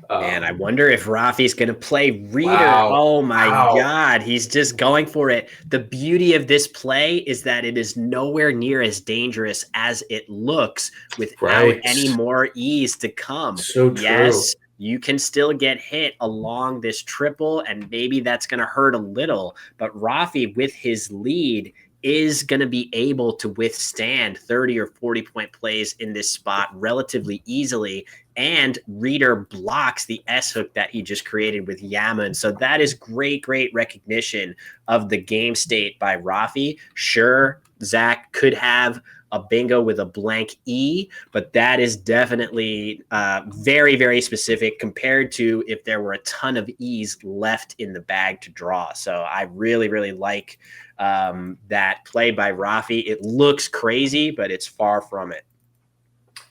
[SPEAKER 1] Man, I wonder if Rafi's going to play reader.
[SPEAKER 2] Wow.
[SPEAKER 1] Oh my
[SPEAKER 2] Wow.
[SPEAKER 1] God. He's just going for it. The beauty of this play is that it is nowhere near as dangerous as it looks without
[SPEAKER 2] Right.
[SPEAKER 1] any more ease to come.
[SPEAKER 2] So true.
[SPEAKER 1] Yes, you can still get hit along this triple, and maybe that's going to hurt a little. But Rafi, with his lead, is going to be able to withstand 30 or 40-point plays in this spot relatively easily. And Reader blocks the S hook that he just created with Yaman. So that is great, great recognition of the game state by Rafi. Sure, Zach could have a bingo with a blank E, but that is definitely very, very specific compared to if there were a ton of E's left in the bag to draw. So I really, really like that play by Rafi. It looks crazy, but it's far from it.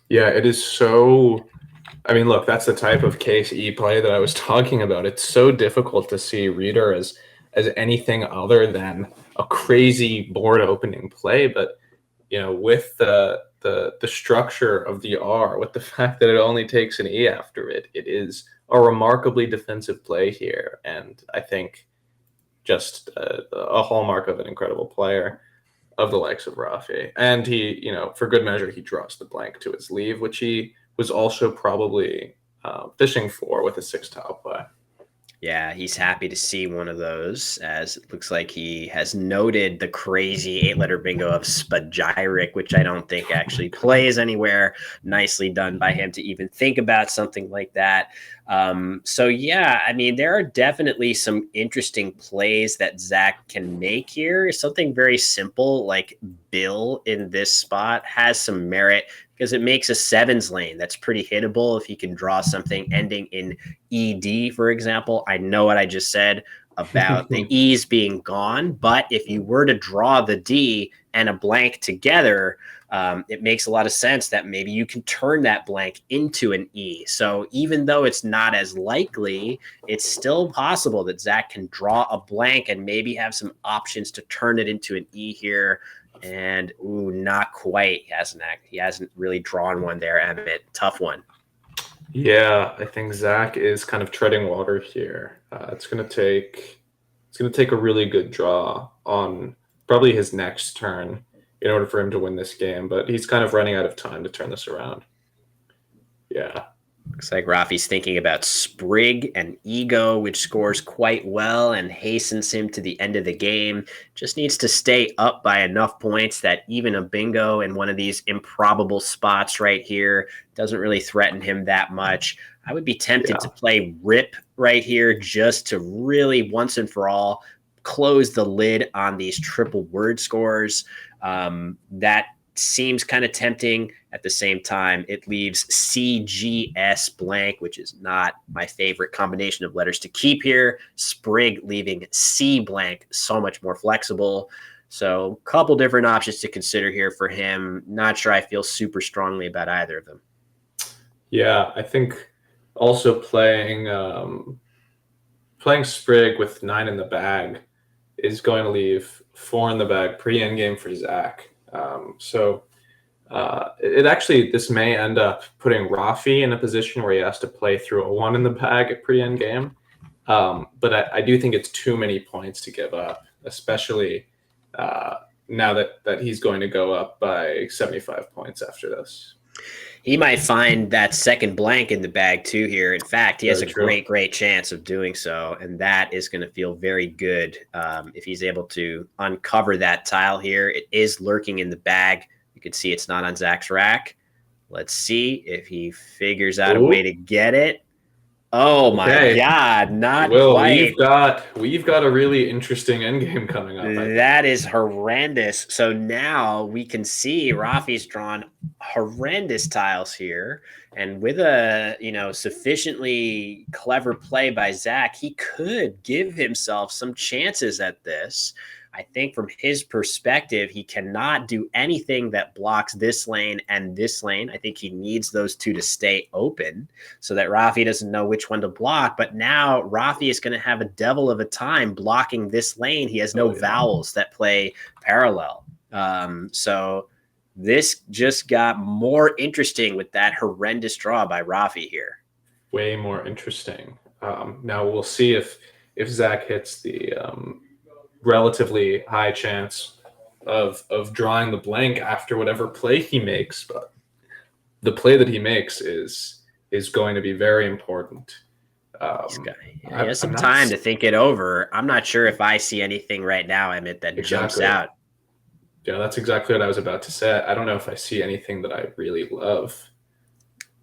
[SPEAKER 2] Yeah, it is so. I mean, look, that's the type of case E play that I was talking about. It's so difficult to see Reader as anything other than a crazy board opening play. But with the structure of the R, with the fact that it only takes an E after it, it is a remarkably defensive play here, and I think just a hallmark of an incredible player of the likes of Rafi. And he, for good measure, he draws the blank to his leave, which he was also probably fishing for with a 6-tile play.
[SPEAKER 1] Yeah, he's happy to see one of those, as it looks like he has noted the crazy 8-letter bingo of Spagyric, which I don't think actually plays anywhere. Nicely done by him to even think about something like that. So, yeah, I mean, there are definitely some interesting plays that Zach can make here. Something very simple like Bill in this spot has some merit because it makes a sevens lane that's pretty hittable if he can draw something ending in ED, for example. I know what I just said about the E's being gone, but if you were to draw the D and a blank together, it makes a lot of sense that maybe you can turn that blank into an E. So even though it's not as likely, it's still possible that Zach can draw a blank and maybe have some options to turn it into an E here. And not quite. He hasn't really drawn one there, Emmett. Tough one.
[SPEAKER 2] Yeah, I think Zach is kind of treading water here. It's gonna take a really good draw on probably his next turn in order for him to win this game, but he's kind of running out of time to turn this around. Yeah.
[SPEAKER 1] Looks like Rafi's thinking about Sprig and Ego, which scores quite well and hastens him to the end of the game. Just needs to stay up by enough points that even a bingo in one of these improbable spots right here doesn't really threaten him that much. I would be tempted to play Rip right here just to really once and for all close the lid on these triple word scores. That seems kind of tempting. At the same time, it leaves CGS blank, which is not my favorite combination of letters to keep here. Sprig leaving C blank, so much more flexible. So a couple different options to consider here for him. Not sure I feel super strongly about either of them.
[SPEAKER 2] Yeah, I think also playing Sprig with 9 in the bag is going to leave 4 in the bag pre-end game for Zach. This may end up putting Rafi in a position where he has to play through a 1 in the bag at pre-end game. But I do think it's too many points to give up, especially now that he's going to go up by 75 points after this.
[SPEAKER 1] He might find that second blank in the bag too here. In fact, he has a great chance of doing so, and that is going to feel very good if he's able to uncover that tile here. It is lurking in the bag. You can see it's not on Zach's rack. Let's see if he figures out a way to get it. Oh my God, not quite.
[SPEAKER 2] We've got a really interesting endgame coming up.
[SPEAKER 1] That is horrendous. So now we can see Rafi's drawn horrendous tiles here. And with a sufficiently clever play by Zach, he could give himself some chances at this. I think from his perspective, he cannot do anything that blocks this lane and this lane. I think he needs those two to stay open so that Rafi doesn't know which one to block. But now Rafi is going to have a devil of a time blocking this lane. He has no vowels that play parallel. So this just got more interesting with that horrendous draw by Rafi here.
[SPEAKER 2] Way more interesting. Now we'll see if Zach hits the relatively high chance of drawing the blank after whatever play he makes. But the play that he makes is going to be very important.
[SPEAKER 1] He has some time to think it over. I'm not sure if I see anything right now, Emmett, that jumps out.
[SPEAKER 2] Yeah, that's exactly what I was about to say. I don't know if I see anything that I really love.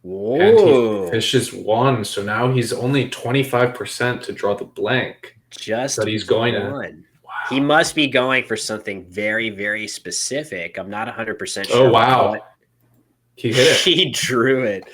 [SPEAKER 1] Whoa.
[SPEAKER 2] And he fishes one, so now he's only 25% to draw the blank.
[SPEAKER 1] But he's going to. Wow. He must be going for something very, very specific. I'm not 100% sure.
[SPEAKER 2] Oh, wow. He hit it.
[SPEAKER 1] He drew it.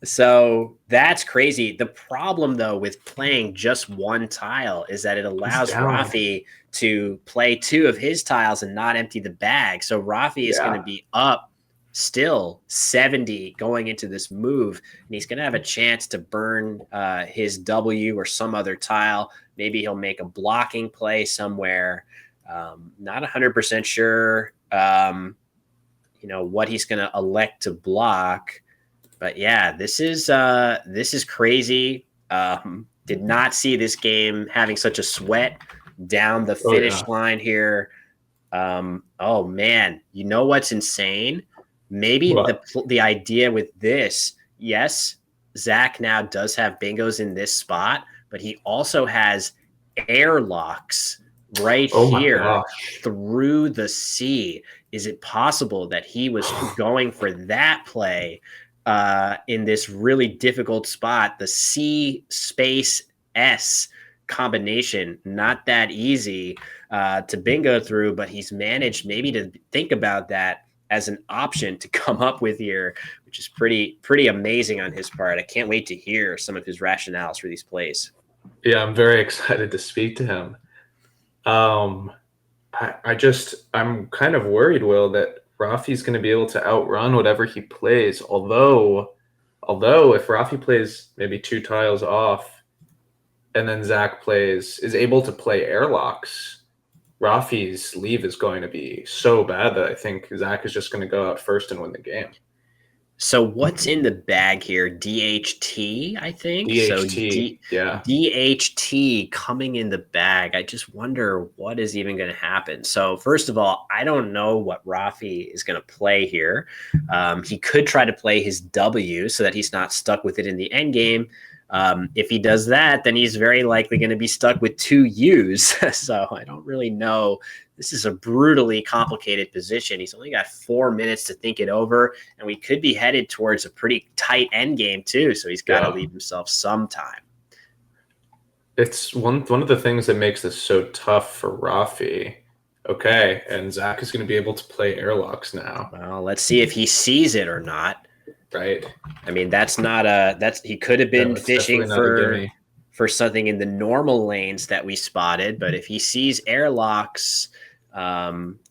[SPEAKER 1] So that's crazy. The problem, though, with playing just one tile is that it allows Rafi to play two of his tiles and not empty the bag. So Rafi is going to be up still 70 going into this move, and he's going to have a chance to burn his W or some other tile. Maybe he'll make a blocking play somewhere. Not 100% sure. What he's going to elect to block. But yeah, this is crazy. Did not see this game having such a sweat down the finish line here. Oh man, you know what's insane? Maybe the idea with this, yes, Zach now does have bingos in this spot, but he also has airlocks right here through the C. Is it possible that he was going for that play in this really difficult spot? The C space S combination, not that easy to bingo through, but he's managed maybe to think about that as an option to come up with here, which is pretty amazing on his part. I can't wait to hear some of his rationales for these plays.
[SPEAKER 2] Yeah, I'm very excited to speak to him. I'm kind of worried, Will, that Rafi's going to be able to outrun whatever he plays. Although if Rafi plays maybe two tiles off and then Zach is able to play airlocks, Rafi's leave is going to be so bad that I think Zach is just going to go out first and win the game.
[SPEAKER 1] So what's in the bag here? DHT, I think.
[SPEAKER 2] DHT,
[SPEAKER 1] DHT coming in the bag. I just wonder what is even going to happen. So first of all, I don't know what Rafi is going to play here. He could try to play his W so that he's not stuck with it in the end game. If he does that, then he's very likely going to be stuck with two U's. So I don't really know. This is a brutally complicated position. He's only got 4 minutes to think it over, and we could be headed towards a pretty tight end game too. So he's got to leave himself some time.
[SPEAKER 2] It's one of the things that makes this so tough for Rafi. Okay, and Zach is going to be able to play airlocks now.
[SPEAKER 1] Well, let's see if he sees it or not.
[SPEAKER 2] Right.
[SPEAKER 1] I mean, he could have been fishing for something in the normal lanes that we spotted, but if he sees airlocks,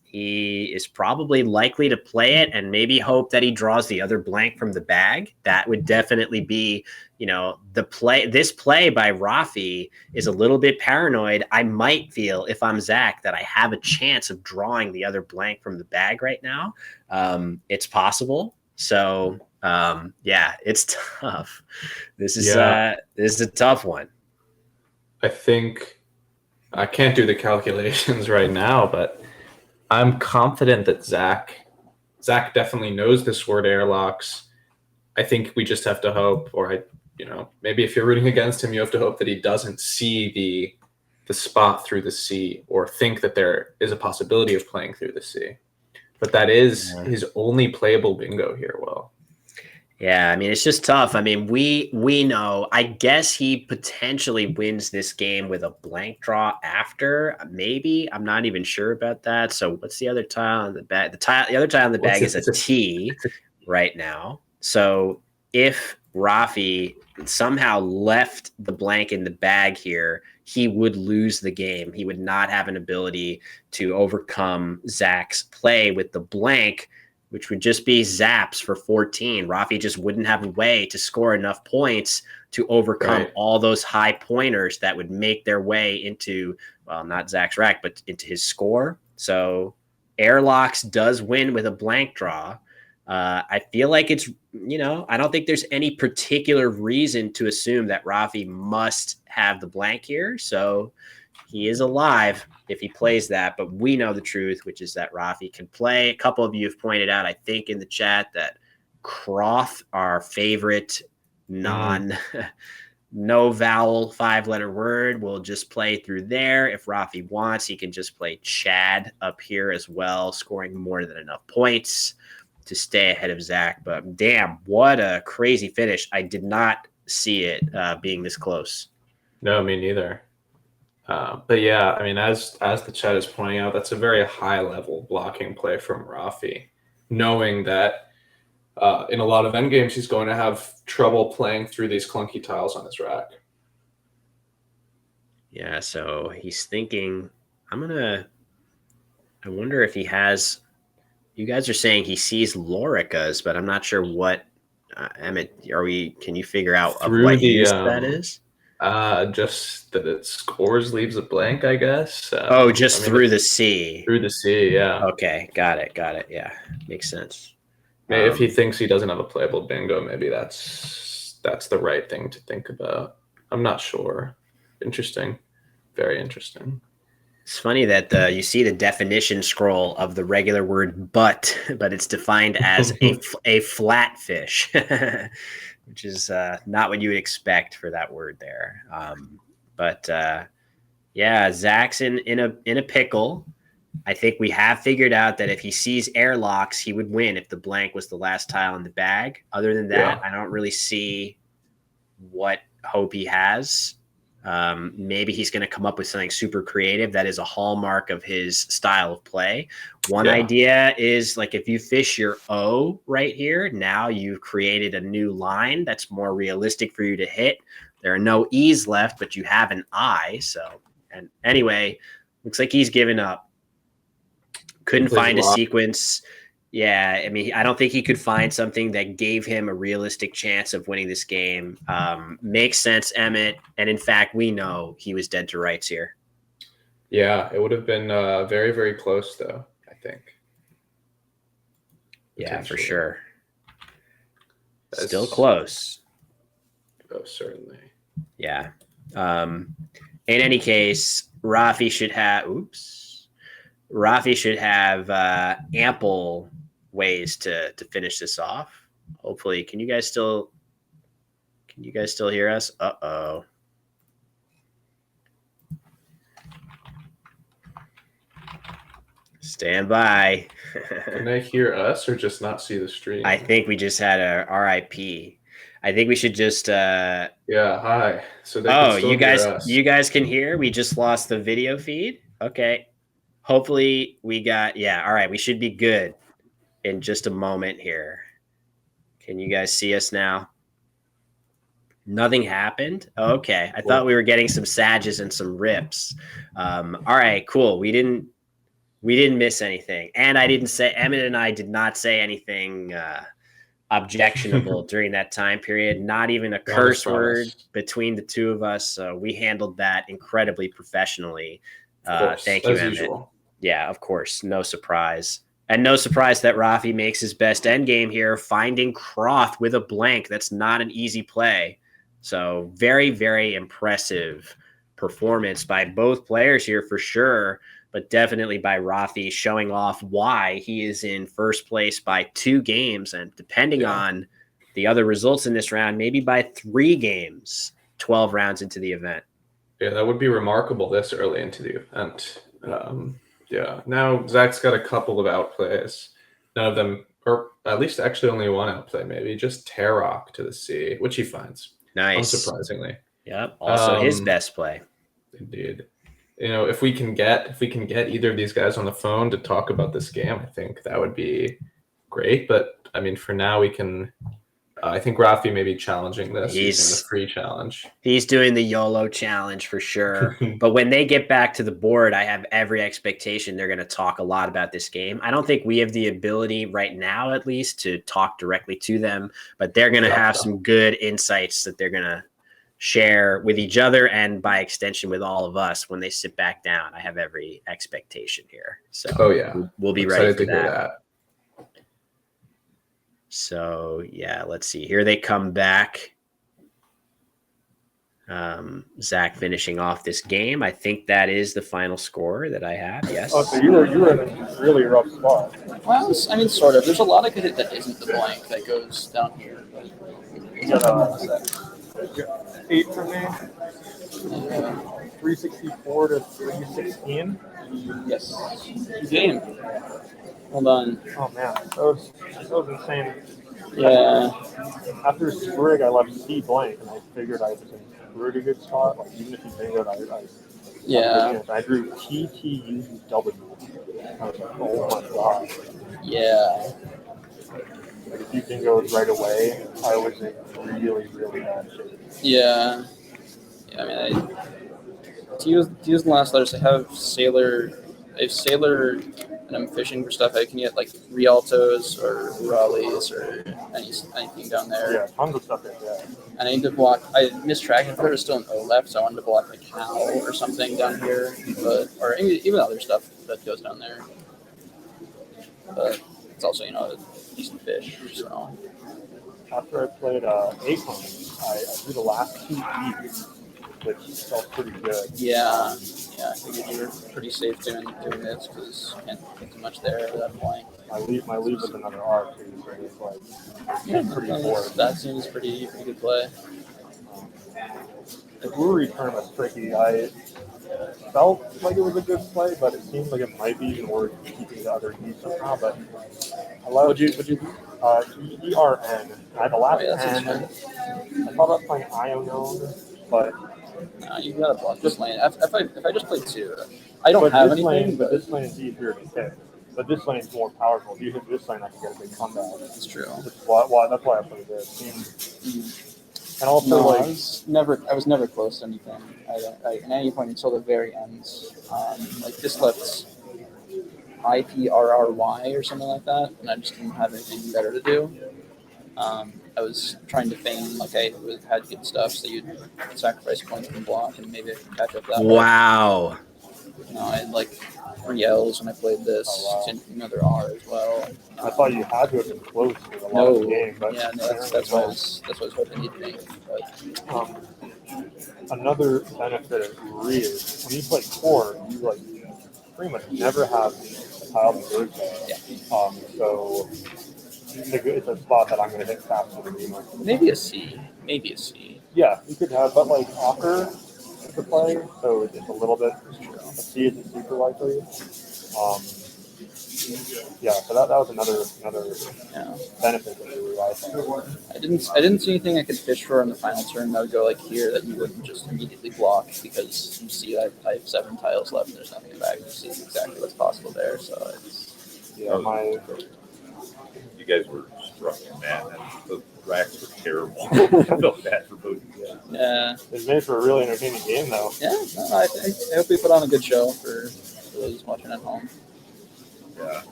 [SPEAKER 1] he is probably likely to play it and maybe hope that he draws the other blank from the bag. That would definitely be, the play. This play by Rafi is a little bit paranoid. I might feel, if I'm Zach, that I have a chance of drawing the other blank from the bag right now. It's possible. So it's tough. This is a tough one.
[SPEAKER 2] I think I can't do the calculations right now, but I'm confident that Zach definitely knows this word airlocks. I think we just have to hope, or maybe if you're rooting against him, you have to hope that he doesn't see the spot through the C or think that there is a possibility of playing through the C. But that is his only playable bingo here, Will.
[SPEAKER 1] Yeah, I mean, it's just tough. I mean, we know. I guess he potentially wins this game with a blank draw after. Maybe. I'm not even sure about that. So what's the other tile on the bag? The other tile on the bag is a T right now. So if Rafi somehow left the blank in the bag here, he would lose the game. He would not have an ability to overcome Zach's play with the blank, which would just be zaps for 14. Rafi just wouldn't have a way to score enough points to overcome
[SPEAKER 2] Right.
[SPEAKER 1] all those high pointers that would make their way into, well, not Zach's rack, but into his score. So Airlocks does win with a blank draw. I feel like it's, I don't think there's any particular reason to assume that Rafi must have the blank here. So he is alive if he plays that, but we know the truth, which is that Rafi can play. A couple of you have pointed out, I think, in the chat that Croth, our favorite non no vowel 5-letter word, will just play through there. If Rafi wants, he can just play Chad up here as well, scoring more than enough points to stay ahead of Zach. But damn, what a crazy finish. I did not see it being this close.
[SPEAKER 2] No, me neither. But yeah, I mean, as the chat is pointing out, that's a very high level blocking play from Rafi, knowing that in a lot of end games he's going to have trouble playing through these clunky tiles on his rack.
[SPEAKER 1] Yeah, so he's thinking, I wonder if he has, you guys are saying he sees Loricas, but I'm not sure what, Emmett, can you figure out of
[SPEAKER 2] Through
[SPEAKER 1] what
[SPEAKER 2] the
[SPEAKER 1] use that is?
[SPEAKER 2] just that it scores leaves a blank, I guess.
[SPEAKER 1] Just
[SPEAKER 2] I mean,
[SPEAKER 1] through the sea.
[SPEAKER 2] through the sea, yeah.
[SPEAKER 1] Okay, got it. Yeah, makes sense.
[SPEAKER 2] If he thinks he doesn't have a playable bingo, maybe that's the right thing to think about. I'm not sure. Interesting. Very interesting.
[SPEAKER 1] It's funny that you see the definition scroll of the regular word but it's defined as a flat fish, which is not what you would expect for that word there. Yeah, Zach's in a pickle. I think we have figured out that if he sees airlocks, he would win if the blank was the last tile in the bag. Other than that, I don't really see what hope he has. Maybe he's going to come up with something super creative that is a hallmark of his style of play. One idea is like if you fish your O right here, now you've created a new line that's more realistic for you to hit. There are no E's left, but you have an I. So, and anyway, looks like he's given up. Couldn't find a sequence. Yeah, I mean, I don't think he could find something that gave him a realistic chance of winning this game. Makes sense, Emmett. And in fact, we know he was dead to rights here.
[SPEAKER 2] Yeah, it would have been very, very close, though, I think.
[SPEAKER 1] Yeah, for sure. Still close.
[SPEAKER 2] Oh, certainly.
[SPEAKER 1] Yeah. In any case, Rafi should have ample ways to finish this off. Hopefully, can you guys still hear us? Uh-oh. Stand by.
[SPEAKER 2] Can they hear us or just not see the stream?
[SPEAKER 1] I think we just had a RIP. I think we should just
[SPEAKER 2] yeah, hi. So they can still hear us.
[SPEAKER 1] You guys can hear? We just lost the video feed? Okay. Hopefully we got, all right, we should be good in just a moment here. Can you guys see us now? Nothing happened? Okay. I thought we were getting some sages and some rips. All right, cool. We didn't miss anything. And Emmett and I did not say anything objectionable during that time period. Not even a curse word between the two of us. So we handled that incredibly professionally. Thank you, Emmett. Usual. Yeah, of course. No surprise. And no surprise that Rafi makes his best endgame here, finding Croth with a blank. That's not an easy play. So very, very impressive performance by both players here for sure, but definitely by Rafi showing off why he is in first place by 2 games. And depending on the other results in this round, maybe by 3 games, 12 rounds into the event.
[SPEAKER 2] Yeah, that would be remarkable this early into the event. Now Zach's got a couple of outplays. None of them, or at least actually only one outplay, maybe just Tarok to the sea, which he finds.
[SPEAKER 1] Nice.
[SPEAKER 2] Unsurprisingly.
[SPEAKER 1] Yep. Also his best play.
[SPEAKER 2] Indeed. If we can get either of these guys on the phone to talk about this game, I think that would be great. But I mean, for now we can I think Rafi may be challenging this using the
[SPEAKER 1] He's
[SPEAKER 2] free challenge.
[SPEAKER 1] he's doing the YOLO challenge for sure. But when they get back to the board, I have every expectation they're going to talk a lot about this game. I don't think we have the ability right now, at least, to talk directly to them, but they're going to have some good insights that they're going to share with each other and by extension with all of us when they sit back down. I have every expectation here. So we'll be ready for that. So yeah, let's see. Here they come back. Zach finishing off this game. I think that is the final score that I have. Yes.
[SPEAKER 3] Oh, so you were in a really rough spot.
[SPEAKER 4] Well, I mean, sort of. There's a lot I could hit that isn't the blank that goes down here.
[SPEAKER 3] You got 8 for me. 364 to 316.
[SPEAKER 4] Yes. Game. Hold on.
[SPEAKER 3] Oh man, that was insane.
[SPEAKER 4] Yeah.
[SPEAKER 3] After Sprig, I left C blank, and I figured I was in a pretty good spot. Like even if you bingoed, I drew T T U W. I was like, oh my god.
[SPEAKER 4] Yeah.
[SPEAKER 3] Like if you bingoed right away, I was in really bad shape.
[SPEAKER 4] Yeah. Yeah. I mean, to use the last letters, I have Sailor, and I'm fishing for stuff. I can get like Rialtos or Raleighs or anything down there.
[SPEAKER 3] Yeah, tons of stuff like that.
[SPEAKER 4] And I need to block. I missed track. I thought there was still an O left, so I wanted to block like Cow or something down here, or even other stuff that goes down there. But it's also a decent fish. So
[SPEAKER 3] after I played Acorn, I drew the last 2 E's, which felt pretty good.
[SPEAKER 4] Yeah. I figured you were pretty safe doing this because you can't get too much there at that point.
[SPEAKER 3] My lead was another R too, so it's like pretty bored.
[SPEAKER 4] That seems pretty good play.
[SPEAKER 3] The brewery tournament's tricky. I felt like it was a good play, but it seemed like it might be even worth keeping the other E's somehow. But I love
[SPEAKER 4] Would you?
[SPEAKER 3] ERN. I had the last N. I thought about playing Ionone, but
[SPEAKER 4] no, you gotta block this lane. If I just played 2, I don't have anything.
[SPEAKER 3] But this lane is easier to hit. But this lane is more powerful. If you hit this lane, I can get a big comeback.
[SPEAKER 4] That's true.
[SPEAKER 3] That's why I played this. And also,
[SPEAKER 4] I was never close to anything. At any point until the very end. Like this left IPRRY or something like that, and I just didn't have anything better to do. I was trying to feign like I had good stuff, so you'd sacrifice points and block, and maybe I could catch up that way.
[SPEAKER 1] Wow.
[SPEAKER 4] I had like 3 L's when I played this, another R as well.
[SPEAKER 3] I thought you had to have been close for the long game, but
[SPEAKER 4] that's what I was hoping you'd think. But
[SPEAKER 3] another benefit of Re is when you play core, you like pretty much never have a pile of birds there.
[SPEAKER 4] Yeah.
[SPEAKER 3] So it's a spot that I'm going to hit faster than you.
[SPEAKER 4] Maybe a C.
[SPEAKER 3] Yeah, you could have, but like Ocker is the play, so it's a little bit. A C isn't super likely. Yeah, so that was another benefit of the
[SPEAKER 4] I didn't see anything I could fish for on the final turn that would go like here that you wouldn't just immediately block because you see I have 7 tiles left and there's nothing back. You see exactly what's possible there. So it's
[SPEAKER 5] you guys were struggling, man. The racks were terrible. I felt bad for both of you.
[SPEAKER 4] Yeah.
[SPEAKER 3] It's made for a really entertaining game, though.
[SPEAKER 4] Yeah, I hope we put on a good show for those watching at home.
[SPEAKER 5] Yeah.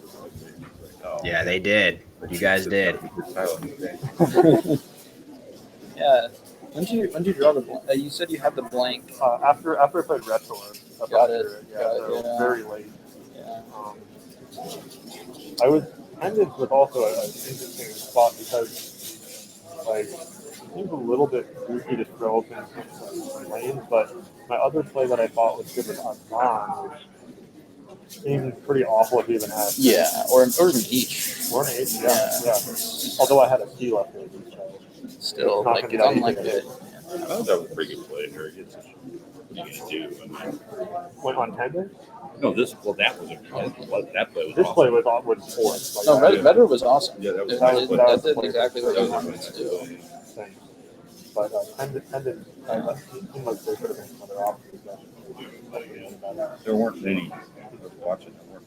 [SPEAKER 1] Yeah, they did. You guys did.
[SPEAKER 4] Yeah. When did you draw the blank? You said you had the blank.
[SPEAKER 3] After I played Retro.
[SPEAKER 4] Got it.
[SPEAKER 3] Very late.
[SPEAKER 4] Yeah.
[SPEAKER 3] I was ended with also an interesting spot because, like, it seems a little bit goofy to throw open some lanes, but my other play that I thought was good was Azan, which seemed pretty awful if you even had.
[SPEAKER 4] Yeah, or an H.
[SPEAKER 3] Or an H, yeah. Although I had a C left in, so
[SPEAKER 4] still, like, it's unlikely.
[SPEAKER 5] I thought that was a pretty good play, Harry. What are you going to do? I mean,
[SPEAKER 3] went on tender?
[SPEAKER 5] No, that was that play was
[SPEAKER 3] this
[SPEAKER 5] awesome.
[SPEAKER 3] play was forced.
[SPEAKER 4] No, Vedder was awesome.
[SPEAKER 5] Yeah, that
[SPEAKER 4] did exactly what I wanted to do.
[SPEAKER 3] But tended, it seemed like there could have been some other options.
[SPEAKER 5] There weren't many. I was watching. There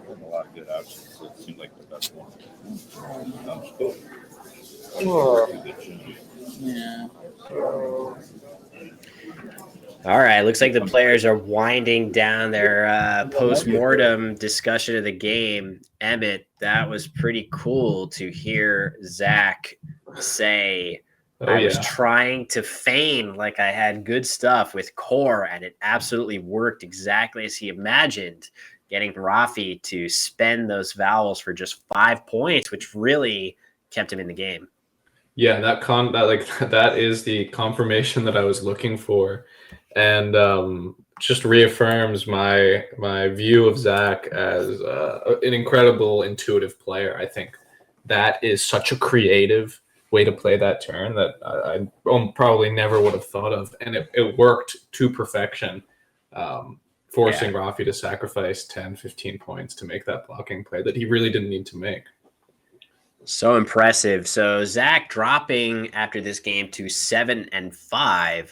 [SPEAKER 5] weren't a lot of good options, so it seemed like the best one. Cool.
[SPEAKER 4] Yeah.
[SPEAKER 1] All right, looks like the players are winding down their post-mortem discussion of the game. Emmett, that was pretty cool to hear Zach say,
[SPEAKER 2] Oh
[SPEAKER 1] I was
[SPEAKER 2] yeah.
[SPEAKER 1] trying to feign like I had good stuff with core, and it absolutely worked exactly as he imagined, getting Rafi to spend those vowels for just 5 points, which really kept him in the game.
[SPEAKER 2] Yeah, that is the confirmation that I was looking for, and just reaffirms my view of Zach as an incredible intuitive player. I think that is such a creative way to play that turn that I probably never would have thought of, and it worked to perfection, forcing Rafi to sacrifice 10, 15 points to make that blocking play that he really didn't need to make.
[SPEAKER 1] So impressive. So Zach dropping after this game to 7-5,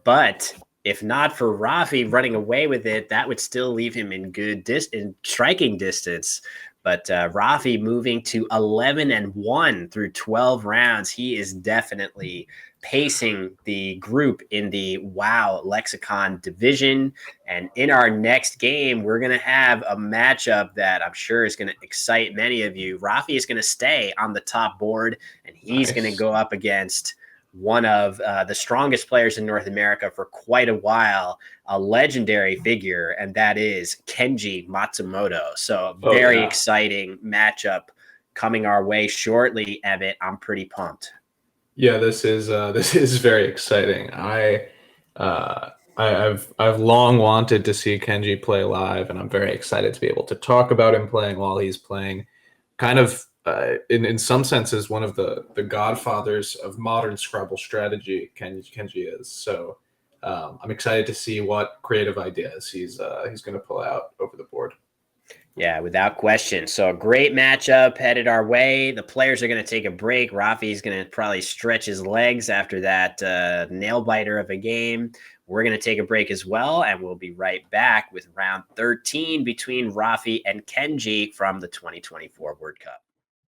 [SPEAKER 1] but if not for Rafi running away with it, that would still leave him in in striking distance. But Rafi moving to 11-1 through 12 rounds, he is definitely pacing the group in the WoW Lexicon division. And in our next game, we're going to have a matchup that I'm sure is going to excite many of you. Rafi is going to stay on the top board, and he's going to go up against one of the strongest players in North America for quite a while, a legendary figure, and that is Kenji Matsumoto. So very exciting matchup coming our way shortly, Emmett. I'm pretty pumped.
[SPEAKER 2] Yeah, this is very exciting. I've long wanted to see Kenji play live, and I'm very excited to be able to talk about him playing while he's playing. Kind of in some senses, one of the godfathers of modern Scrabble strategy. Kenji is so. I'm excited to see what creative ideas he's going to pull out over the board.
[SPEAKER 1] Yeah, without question. So a great matchup headed our way. The players are going to take a break. Rafi's going to probably stretch his legs after that nail biter of a game. We're going to take a break as well, and we'll be right back with round 13 between Rafi and Kenji from the 2024 World Cup.